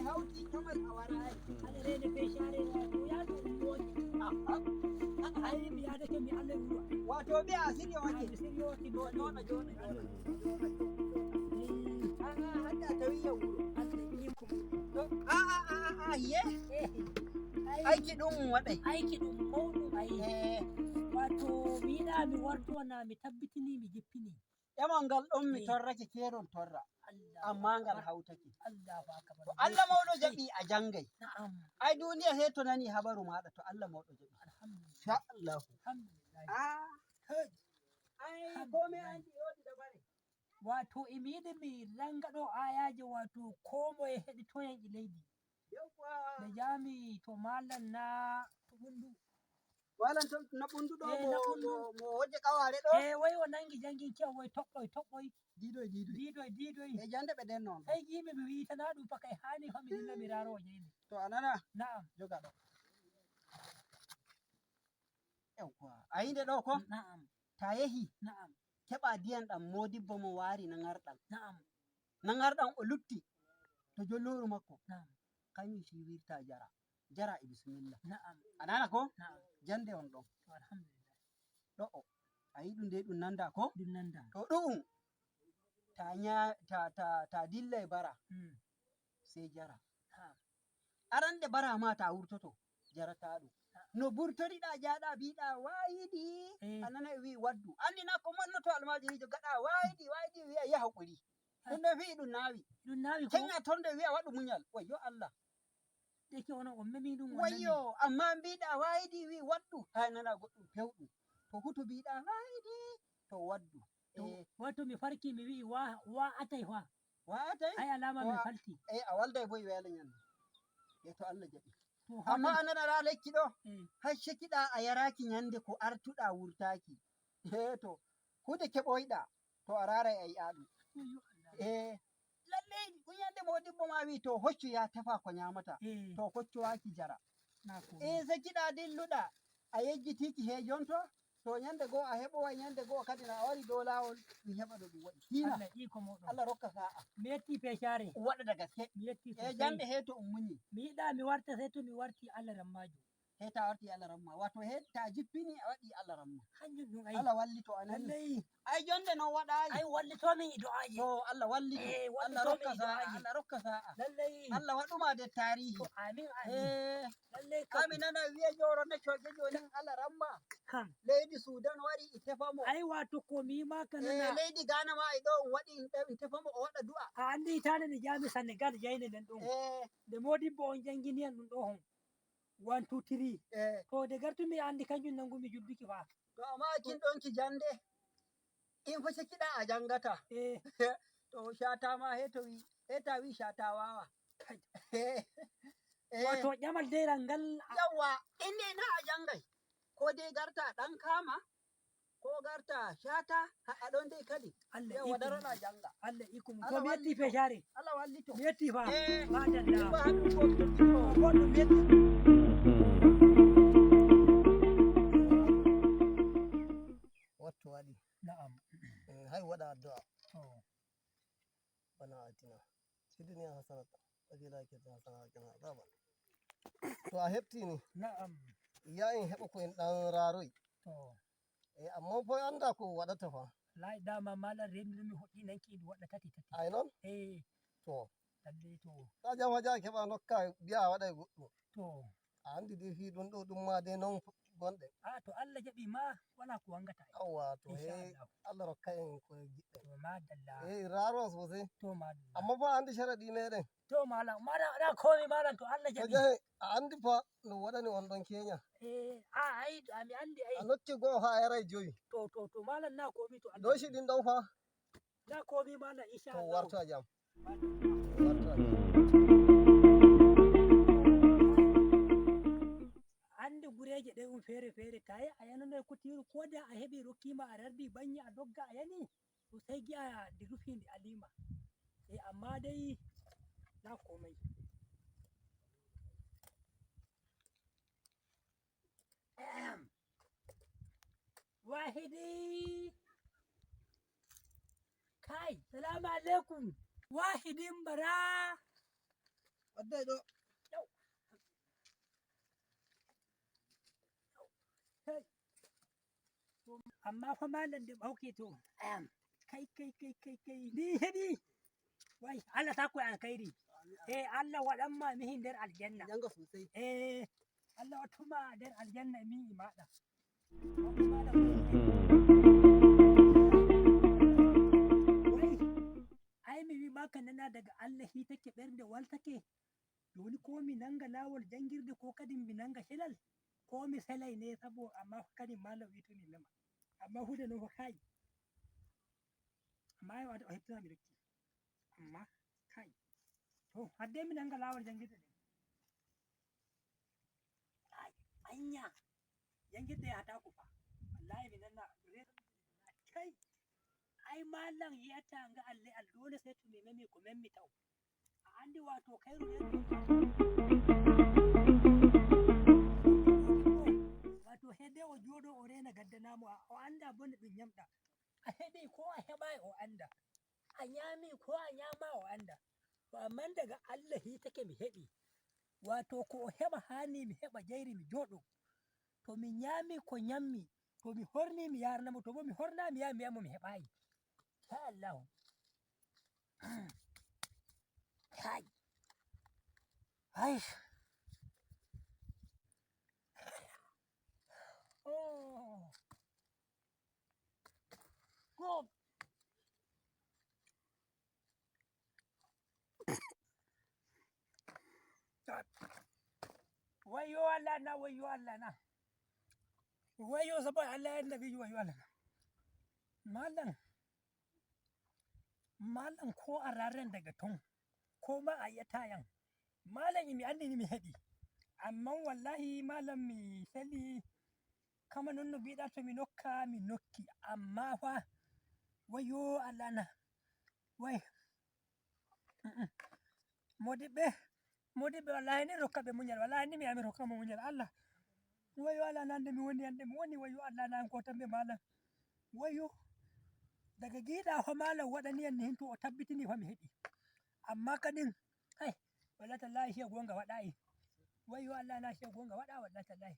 hauti kamar awara ana rene fe share wato ya to ai mi ya dake mi Allah ruwa wato bi asiri wake ai sai yo ki do jona hadda ta wiya wuro ye aiki ɗin waɗai aiki ɗum mawɗum ai wato mi yiɗa mi warto na mi tabbitini mi jippini ƴamol ngal ɗon mi torrake kerol torra amma ngal hautake Allahu akbar to Allah mawɗo jaɓi a jangay na'am ai duniya he to nani habaru maɗa to Allah mawɗo jaɓi alhamdulillah Allah alhamdulillah ai komai an ji yodi da bare wato imi yiɗi mi rangaɗo ayaje wato ko moye heɗitoyen e leydi ɓe jami to malam na to ɓundu malam to na ɓundu ɗo mo hoje ƙaware ɗo way o nangi jangin cewa way toɓɓoy didoy e jande ɓe den noon ay yimɓe mi witana ɗum fa kay hani fa mi dilla mi raro jeyni to a nana na'am joga ɗo yawwa a yinde ɗo ko na'am ta yehi na'am keɓa diyan ɗam modibbo mo wari nangarɗam na'am nangarɗam o lutti to jolloru makko na'am kañum siwirta jara e bisimilla na'am a nana ko na'am jande on ɗon alhamdulillah ɗo o a yi ɗum nde ɗum nanda ko ɗum nanda to ɗum ta dilla e bara sai jara arande bara ma ta wurtoto jarata ɗum no burtoriɗa jaɗa biɗa wayiɗi a nana e wi waddu andina ko mannoto almajirijo gaɗa wayiɗi wiya yi haƙuri ɗum ɗo fi ɗum nawi kenga tonde wiya waɗu muñal wayyo Allah deke onon on memi ɗum wayyo amma mbiɗa wayiɗi wi waddu ha nana goɗɗum pewɗum to huto mbiɗa wayiɗi to waddu wato mi farki mi wi wa atay fa wa'atay ai alama mi falti a walday boy wela nyande to Allah jaɓi amma a nana lekki ɗo har shekiɗa a yaraki nyande ko artuɗa wurtaki to hude keɓoyɗa to a raray a yi'a ɗum lallai nyande modibbo ma wi to hoccu ya tefa ko nyamata to hoccowaki jara sekiɗa dilluɗa a yejjitiki he jonto to nyande go a heɓowa nyande go kadi na a wari dow lawol ɗum heɓa ɗo ɗum waɗi tina Allah rokka sa'a mi yetti fecare waɗa da gaske mi yetti jande he to muñi mi yiɗa mi warta sai to mi warti Allah rammajo he ta warti Allah ramma wato he ta jippini a waɗi Allah ramma hanjum ɗum ai Allah wallito anan ai jonde non waɗayi ai wallitomin du'aji to Allah wallito Allah rokka sa'a lallai Allah waɗuma de tarihi to amin lallai kami nana wiya joro na coge jonin Allah ramma leydi Sudan wari itefamo ai wato ko mi ma kanana leydi Ghana ma e ɗo waɗi itefamo o waɗa du'a a andi tane ne jami Senegal jayne nden ɗon de modibbo on jangini en ɗum ɗo hon 1 2 3 to de gartumi andi kanjum nangumi judduki fa to amma kin ɗonki jande in fa sekiɗa a jangata to shata ma he ta wi shata wawa wato ƴamal deral ngal yawa inde na a jangay ko dai garta ɗan kama ko garta shata a ɗon dai kadi yawa daroɗa janga Allah iko mu to mi yetti fecare Allah wallito mi yetti fa madalla goɗɗum mi yetti wattu waɗi na'am hay waɗa addu'a bana atina sidini hasanata wajilaki hasanata kana baba to a heftini na'am yayin heɓa ko en ɗan raroy amma fo anda ko waɗata fa lai dama malam rendumi hoɗɗi nanki ɗum waɗa tati ay non to lalle to ta jam haja keɓa nokka biya waɗa goɗɗum to a andi de fi ɗum ɗo ɗum ma de non gonɗe to Allah jaɓi ma wala ko wangata yawa to he Allah rokka en ko jiɗɗe to madalla raro sosai to madalla amma fa andi sharaɗi meɗen to malam da komi malam to Allah jaɓi a andi fa no waɗani on ɗon Kenya ai mi andi ai a nokki goo ha yaray joyi to malam na komi to Allah doshi ɗin ɗon fa na komi malam insha Allah to warta jam andi gureje ɗe ɗum fere tayi a yanano kutiru ko da a heɓi rokkima a rardi banyi a dogga a yani to sai gi'a di rufindi alima amma dai na komai wahidi kai salamu alaikum wahidin bara Wadda do. Amma fa malam da bauke to kai ni wai Allah ta koyi alkhairi Allah wadan ma mihin dar aljanna Yanga sosai. Allah watuma dar aljanna mi imada wai ai mi baka nana daga Allah hi take ber da wal take doni ko mi nanga lawol jangirde ko kadin mi nanga hilal ko mi salai ne sabo amma kadin malam ito ni lama amma hude no kai amma ai wada hepta mi rikki amma kai to hadde mi nanga lawol jangirde ne ai anya jangirde hata ku fa wallahi mi nanna kai ai malam yata nga alle al dole sai to me ko memmi taw andi wato kairu ne wato hede o jodo o rena gaddana mu o anda bonde dum nyamda a hede ko a hebai o anda a nyami ko a nyama o anda to amma daga Allah hi take mi hebi wato ko o heba hani mi heba jairi mi jodo to mi nyami ko nyammi to mi horni mi yarna mo to bo mi horna mi yami mi hebai ya Allah kai ai oh go wayo Allah na wayo Allah na wayo saboda Allah ya nabi wayo Allah malam ko a raren daga tun ko ma a yi tayan malam mi andi ni mi heɗi amma wallahi malam mi sali kama non no biɗa to mi nokka mi nokki amma fa wayo Allah na way modiɓɓe wallahi ni rokkaɓe muñal wallahi ni mi ami rokkamo muñal Allah wayo Allah na ande mi woni wayo Allah na ko tambe malam wayo daga giɗa fa malam waɗaniyan ni to o tabbitini fa mi heɗi amma kadin kai wallahi tallahi shi gonga waɗayi wayo Allah na shi gonga waɗa wallahi tallahi